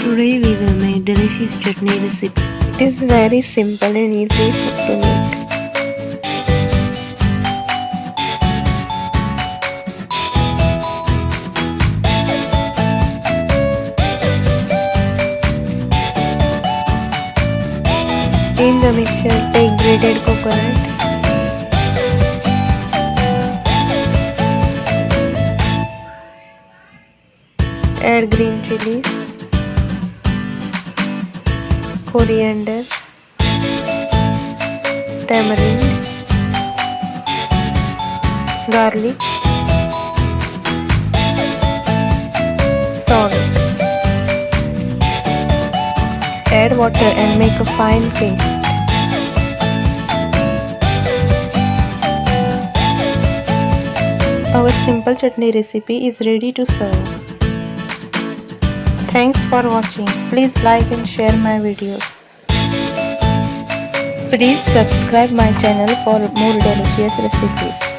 Today we will make delicious chutney recipe. It is very simple and easy to make. In the mixture, take grated coconut, add green chillies, coriander, tamarind, garlic, salt. Add water and make a fine paste. Our simple chutney recipe is ready to serve. Thanks for watching. Please like and share my videos. Please subscribe my channel for more delicious recipes.